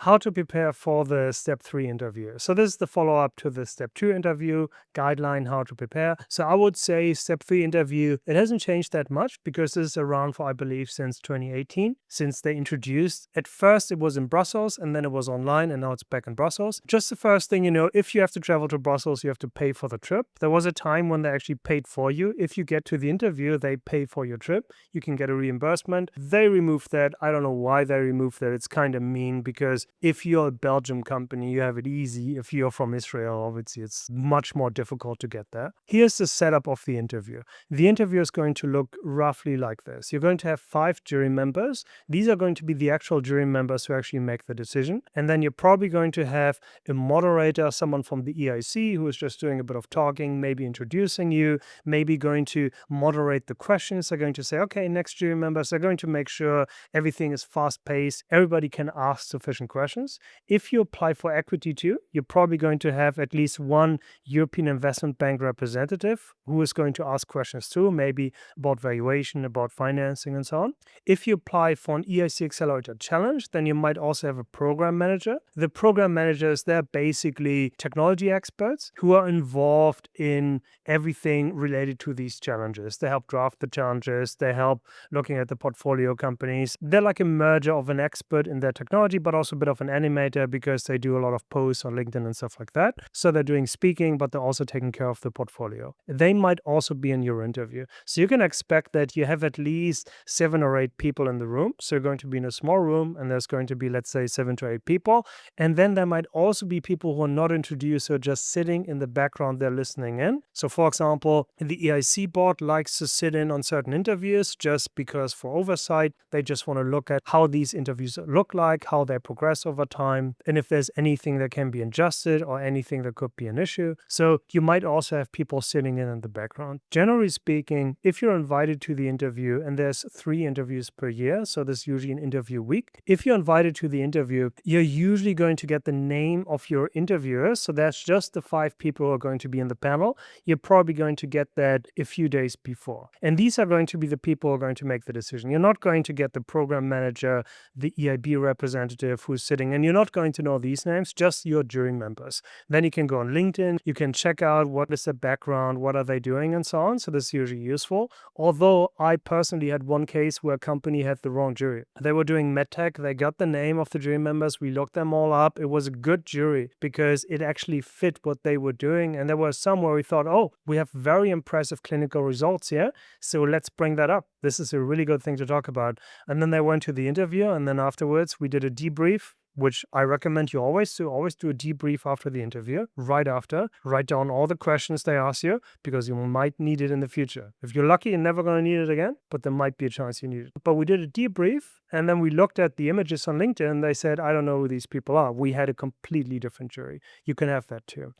How to prepare for the step 3 interview. So this is the follow-up to the step 2 interview guideline, how to prepare. So I would say step 3 interview, it hasn't changed that much because this is around for, I believe, since 2018, since they introduced. At first it was in Brussels and then it was online and now it's back in Brussels. Just the first thing, if you have to travel to Brussels, you have to pay for the trip. There was a time when they actually paid for you. If you get to the interview, they pay for your trip. You can get a reimbursement. They removed that. I don't know why they removed that. It's kind of mean because if you're a Belgium company, you have it easy. If you're from Israel, obviously, it's much more difficult to get there. Here's the setup of the interview. The interview is going to look roughly like this. You're going to have 5 jury members. These are going to be the actual jury members who actually make the decision. And then you're probably going to have a moderator, someone from the EIC who is just doing a bit of talking, maybe introducing you, maybe going to moderate the questions. They're going to say, okay, next jury members, they're going to make sure everything is fast-paced. Everybody can ask sufficient questions. If you apply for equity too, you're probably going to have at least one European Investment Bank representative who is going to ask questions too, maybe about valuation, about financing, and so on. If you apply for an EIC Accelerator challenge, then you might also have a program manager. The program managers, they're basically technology experts who are involved in everything related to these challenges. They help draft the challenges. They help looking at the portfolio companies. They're like a merger of an expert in their technology, but also a bit of an animator because they do a lot of posts on LinkedIn and stuff like that. So they're doing speaking, but they're also taking care of the portfolio. They might also be in your interview. So you can expect that you have at least 7 or 8 people in the room. So you're going to be in a small room and there's going to be, let's say, 7 to 8 people. And then there might also be people who are not introduced, who are just sitting in the background, they're listening in. So for example, the EIC board likes to sit in on certain interviews just because for oversight, they just want to look at how these interviews look like, how they progress over time, and if there's anything that can be adjusted or anything that could be an issue. So you might also have people sitting in the background. Generally speaking, if you're invited to the interview, and there's 3 interviews per year, so there's usually an interview week. If you're invited to the interview, you're usually going to get the name of your interviewers. So that's just the 5 people who are going to be in the panel. You're probably going to get that a few days before. And these are going to be the people who are going to make the decision. You're not going to get the program manager, the EIB representative who's sitting, and you're not going to know these names, just your jury members. Then you can go on LinkedIn, you can check out what is their background, what are they doing, and so on. So this is usually useful. Although I personally had one case where a company had the wrong jury. They were doing medtech, they got the name of the jury members, we looked them all up. It was a good jury because it actually fit what they were doing. And there was some where we thought, oh, we have very impressive clinical results here, so let's bring that up. This is a really good thing to talk about. And then they went to the interview, and then afterwards we did a debrief, which I recommend you always do. Always do a debrief after the interview, right after. Write down all the questions they ask you because you might need it in the future. If you're lucky, you're never going to need it again, but there might be a chance you need it. But we did a debrief, and then we looked at the images on LinkedIn, and they said, I don't know who these people are. We had a completely different jury. You can have that too.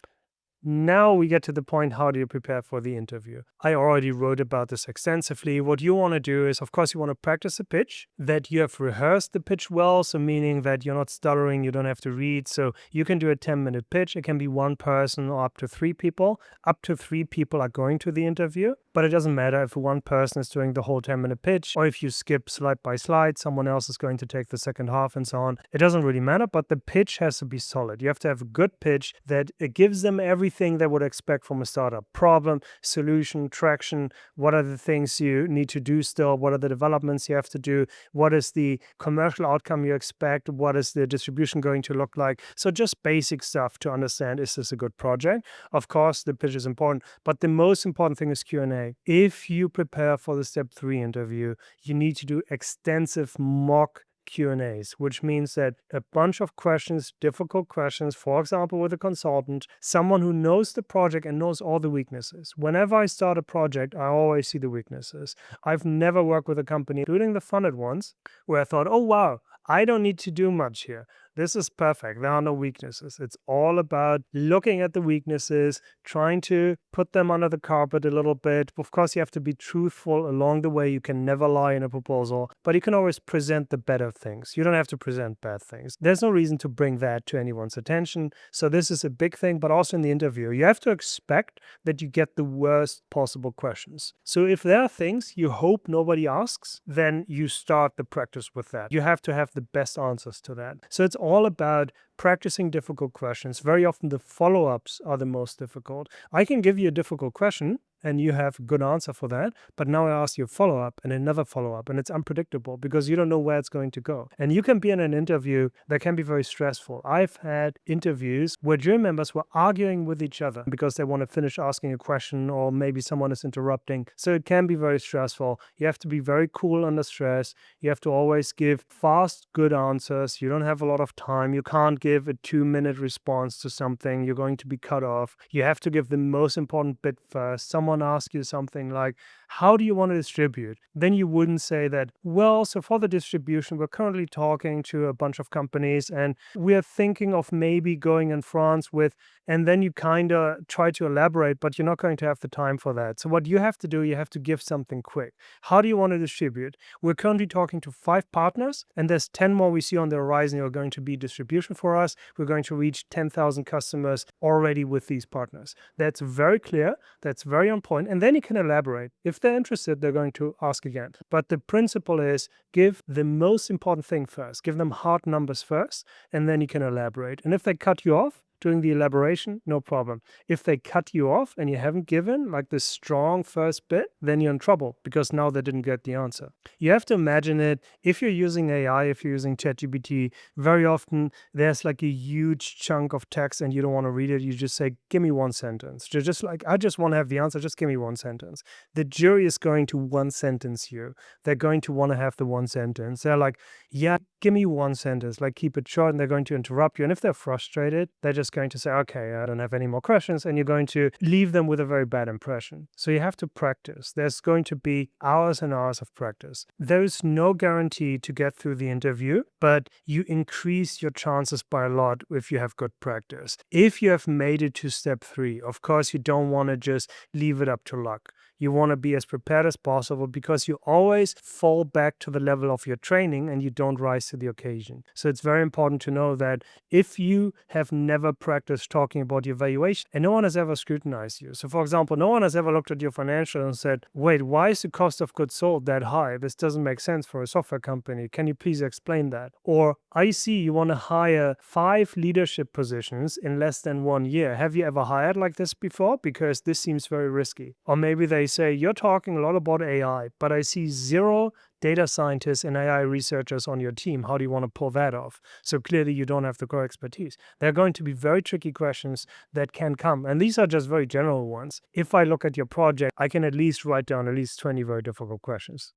Now we get to the point, how do you prepare for the interview? I already wrote about this extensively. What you want to do is, of course, you want to practice a pitch, that you have rehearsed the pitch well, so meaning that you're not stuttering, you don't have to read. So you can do a 10-minute pitch. It can be one person or up to 3 people. Up to 3 people are going to the interview, but it doesn't matter if one person is doing the whole 10-minute pitch, or if you skip slide by slide, someone else is going to take the second half and so on. It doesn't really matter, but the pitch has to be solid. You have to have a good pitch that it gives them everything they would expect from a startup. Problem, solution, traction, what are the things you need to do still, what are the developments you have to do, what is the commercial outcome you expect, what is the distribution going to look like. So just basic stuff to understand, is this a good project? Of course, the pitch is important, but the most important thing is Q&A. If you prepare for the step 3 interview, you need to do extensive mock Q&As, which means that a bunch of questions, difficult questions, for example, with a consultant, someone who knows the project and knows all the weaknesses. Whenever I start a project, I always see the weaknesses. I've never worked with a company, including the funded ones, where I thought, oh, wow, I don't need to do much here. This is perfect. There are no weaknesses. It's all about looking at the weaknesses, trying to put them under the carpet a little bit. Of course, you have to be truthful along the way. You can never lie in a proposal, but you can always present the better things. You don't have to present bad things. There's no reason to bring that to anyone's attention. So this is a big thing, but also in the interview, you have to expect that you get the worst possible questions. So if there are things you hope nobody asks, then you start the practice with that. You have to have the best answers to that. So it's all about practicing difficult questions. Very often the follow-ups are the most difficult. I can give you a difficult question and you have a good answer for that, but now I ask you a follow-up and another follow-up, and it's unpredictable because you don't know where it's going to go. And you can be in an interview that can be very stressful. I've had interviews where jury members were arguing with each other because they want to finish asking a question or maybe someone is interrupting. So it can be very stressful. You have to be very cool under stress. You have to always give fast, good answers. You don't have a lot of time. You can't give a 2-minute response to something. You're going to be cut off. You have to give the most important bit first. Someone asks you something like, how do you want to distribute? Then you wouldn't say that, well, so for the distribution, we're currently talking to a bunch of companies and we're thinking of maybe going in France with, and then you kind of try to elaborate, but you're not going to have the time for that. So what you have to do, you have to give something quick. How do you want to distribute? We're currently talking to 5 partners, and there's 10 more we see on the horizon who are going to be distribution for us. We're going to reach 10,000 customers already with these partners. That's very clear. That's very on point. And then you can elaborate. If they're interested, they're going to ask again. But the principle is give the most important thing first. Give them hard numbers first, and then you can elaborate. And if they cut you off during the elaboration, no problem. If they cut you off and you haven't given like this strong first bit, then you're in trouble because now they didn't get the answer. You have to imagine it. If you're using AI, if you're using ChatGPT, very often there's like a huge chunk of text and you don't want to read it. You just say, give me one sentence. You're just like, I just want to have the answer. Just give me one sentence. The jury is going to one sentence you. They're going to want to have the one sentence. They're like, yeah, give me one sentence, like keep it short, and they're going to interrupt you. And if they're frustrated, they're just going to say, okay, I don't have any more questions, and you're going to leave them with a very bad impression. So you have to practice. There's going to be hours and hours of practice. There is no guarantee to get through the interview, but you increase your chances by a lot if you have good practice. If you have made it to step 3, of course, you don't want to just leave it up to luck. You want to be as prepared as possible because you always fall back to the level of your training and you don't rise to the occasion. So it's very important to know that if you have never practiced talking about your valuation and no one has ever scrutinized you. So for example, no one has ever looked at your financials and said, wait, why is the cost of goods sold that high? This doesn't make sense for a software company. Can you please explain that? Or I see you want to hire 5 leadership positions in less than 1 year. Have you ever hired like this before? Because this seems very risky. Or maybe they say, you're talking a lot about AI, but I see 0 data scientists and AI researchers on your team. How do you want to pull that off? So clearly you don't have the core expertise. There are going to be very tricky questions that can come. And these are just very general ones. If I look at your project, I can at least write down at least 20 very difficult questions.